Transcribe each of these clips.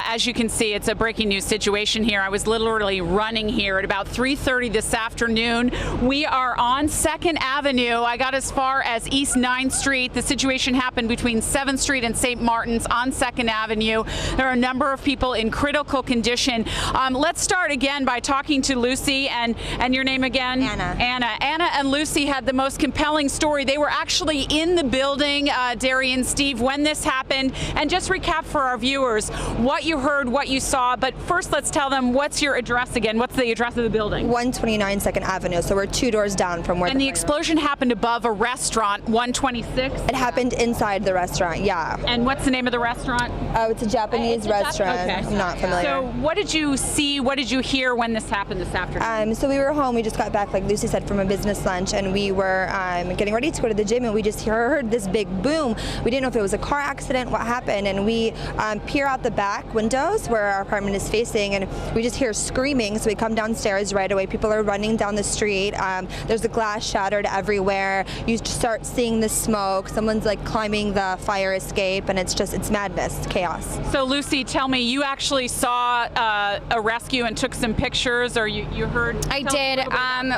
as you can see, it's a breaking news situation here. I was literally running here at about 3:30 this afternoon. We are on 2nd Avenue. I got as far as East 9th Street. The situation happened between 7th Street and St. Martin's on 2nd Avenue. There are a number of people in critical condition. Let's start again by talking to Lucy, and your name again? Anna. Anna and Lucy had the most compelling story. They were actually in the building, Darian, Steve, when this happened. And just recap for our viewers what you heard, what you saw. But first, let's tell them, what's your address again? What's the address of the building? 129 2nd Avenue. So we're 2 doors down from where. And the explosion happened above a restaurant, 126? It happened inside the restaurant, yeah. And what's the name of the restaurant? Oh, it's a Japanese restaurant. Okay. I'm not familiar. So what did you see, what did you hear when this happened this afternoon? So we were home. We just got back, like Lucy said, from a business lunch, and we were getting ready to go to the gym, and we just heard this big boom. We didn't know if it was a car accident, what happened, and we peer out the back windows where our apartment is facing, and we just hear screaming. So we come downstairs right away. People are running down the street. There's a glass shattered everywhere. You start seeing the smoke. Someone's like climbing the fire escape, and it's madness, it's chaos. So Lucy, tell me, you actually saw a rescue and took some pictures, or you heard? I did.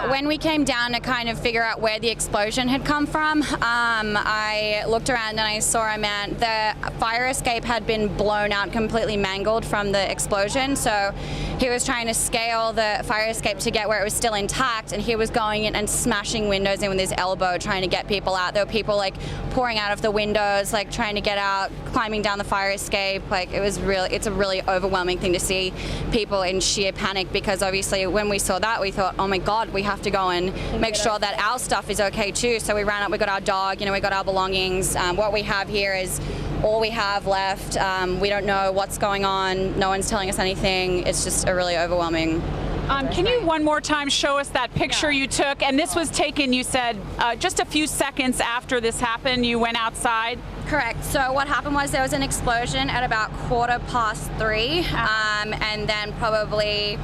When we came down to kind of figure out where the explosion had come from, I looked around and I saw a man. The fire escape had been blown out, completely mangled from the explosion. So he was trying to scale the fire escape to get where it was still intact, and he was going in and smashing windows in with his elbow, trying to get people out. There were people like pouring out of the windows, like trying to get out, climbing down the fire escape. Like it's a really overwhelming thing to see people in sheer panic, because obviously when we saw that, we thought, oh my God, we have to go and make sure that our stuff is okay too. So we ran up, we got our dog, we got our belongings. What we have here is all we have left. We don't know what's going on. No one's telling us anything. It's just a really overwhelming. Can you one more time show us that picture you took? And this was taken, you said, just a few seconds after this happened, you went outside? Correct. So what happened was there was an explosion at about 3:15, and then probably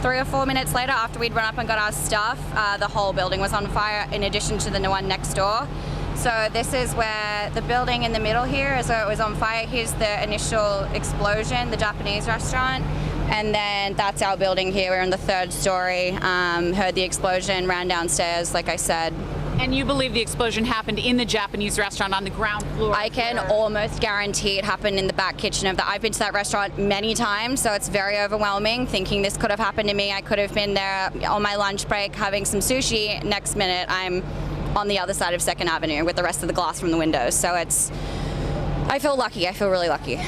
3 or 4 minutes later, after we'd run up and got our stuff, the whole building was on fire, in addition to the one next door. So this is where the building in the middle here is where it was on fire. Here's the initial explosion, the Japanese restaurant. And then that's our building here. We're on the 3rd story. Heard the explosion, ran downstairs, like I said. And you believe the explosion happened in the Japanese restaurant on the ground floor? I can almost guarantee it happened in the back kitchen of I've been to that restaurant many times, so it's very overwhelming thinking this could have happened to me. I could have been there on my lunch break having some sushi. Next minute, I'm on the other side of 2nd Avenue with the rest of the glass from the windows. So I feel lucky. I feel really lucky.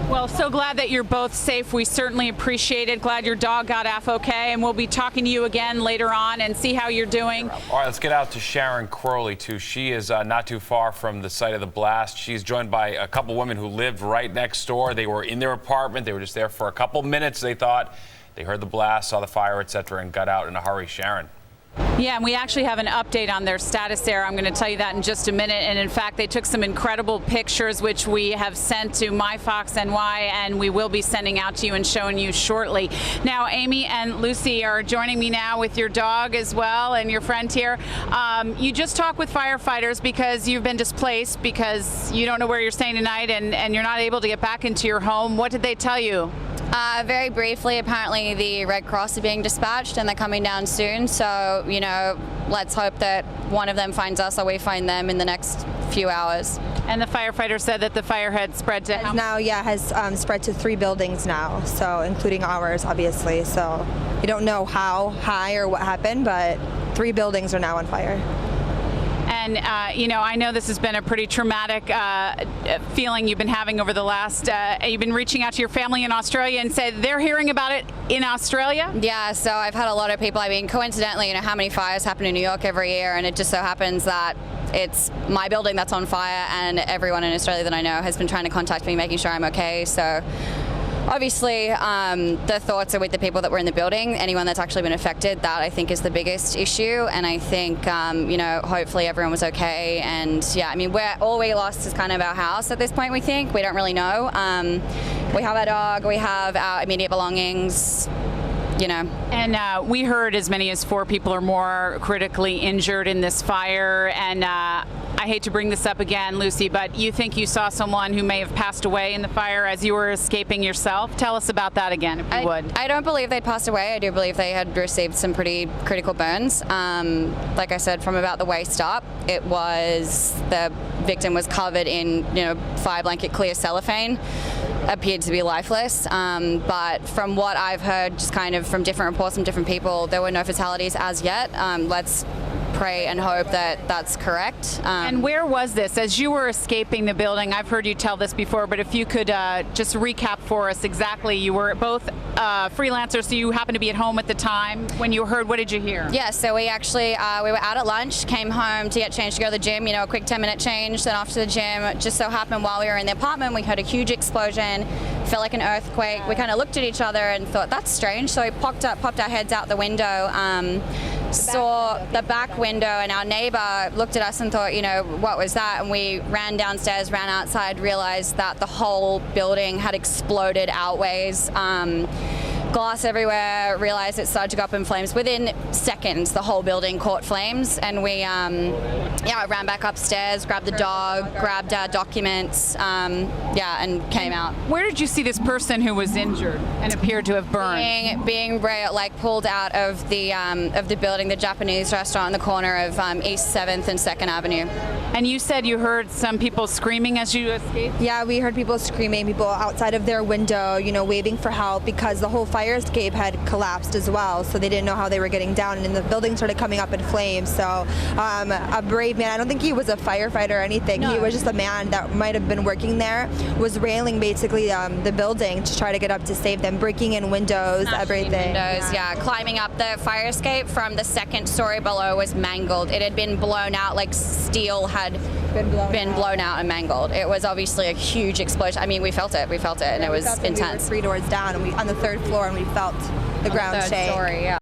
Well, so glad that you're both safe. We certainly appreciate it. Glad your dog got off okay, and we'll be talking to you again later on and see how you're doing. All right, let's get out to Sharon Crowley, too. She is not too far from the site of the blast. She's joined by a couple women who lived right next door. They were in their apartment. They were just there for a couple minutes, they thought. They heard the blast, saw the fire, etc., and got out in a hurry. Sharon. Yeah, and we actually have an update on their status there. I'm going to tell you that in just a minute. And in fact, they took some incredible pictures, which we have sent to MyFoxNY, and we will be sending out to you and showing you shortly. Now, Amy and Lucy are joining me now with your dog as well and your friend here. You just talked with firefighters because you've been displaced, because you don't know where you're staying tonight, and you're not able to get back into your home. What did they tell you? Very briefly, apparently the Red Cross are being dispatched and they're coming down soon. So, let's hope that one of them finds us or we find them in the next few hours. And the firefighter said that the fire had spread to how? Now, yeah, has spread to 3 buildings now, so including ours, obviously. So we don't know how high or what happened, but 3 buildings are now on fire. And, I know this has been a pretty traumatic feeling you've been having over the last, you've been reaching out to your family in Australia and said they're hearing about it in Australia? Yeah, so I've had a lot of people, coincidentally, how many fires happen in New York every year, and it just so happens that it's my building that's on fire, and everyone in Australia that I know has been trying to contact me, making sure I'm okay. So obviously, the thoughts are with the people that were in the building. Anyone that's actually been affected, that I think is the biggest issue. And I think, hopefully everyone was okay. And yeah, all we lost is kind of our house at this point, we think. We don't really know. We have our dog, we have our immediate belongings. And we heard as many as 4 people or more critically injured in this fire. And I hate to bring this up again, Lucy, but you think you saw someone who may have passed away in the fire as you were escaping yourself. Tell us about that again, if you would. I don't believe they'd passed away. I do believe they had received some pretty critical burns. Like I said, from about the waist up, the victim was covered in, fire blanket clear cellophane, appeared to be lifeless. But from what I've heard, just kind of from different reports from different people, there were no fatalities as yet. Let's pray and hope that that's correct. And where was this? As you were escaping the building, I've heard you tell this before, but if you could just recap for us exactly, you were both freelancers, so you happened to be at home at the time. When you heard, what did you hear? Yeah, so we actually, we were out at lunch, came home to get changed to go to the gym, a quick 10-minute change, then off to the gym. It just so happened while we were in the apartment, we heard a huge explosion, felt like an earthquake. We kind of looked at each other and thought, that's strange, so we popped our heads out the window, saw the back window, and our neighbor looked at us and thought, what was that? And we ran downstairs, ran outside, realized that the whole building had exploded outways. Glass everywhere, realized it started to go up in flames. Within seconds, the whole building caught flames, and we ran back upstairs, grabbed the dog, grabbed our documents, and came out. Where did you see this person who was injured and appeared to have burned? Being pulled out of the building, the Japanese restaurant on the corner of East 7th and 2nd Avenue. And you said you heard some people screaming as you escaped? Yeah, we heard people screaming, people outside of their window, waving for help, because the whole fire escape had collapsed as well, so they didn't know how they were getting down, and the building started coming up in flames. So a brave man, I don't think he was a firefighter or anything, no. He was just a man that might have been working there, was railing basically the building to try to get up to save them, breaking in windows, everything. Windows, climbing up. The fire escape from the 2nd story below was mangled. It had been blown out, like steel had been blown out and mangled. It was obviously a huge explosion. I mean, we felt it, and it was intense. We were 3 doors down, and on the 3rd floor, and we felt the ground shake. Story, yeah.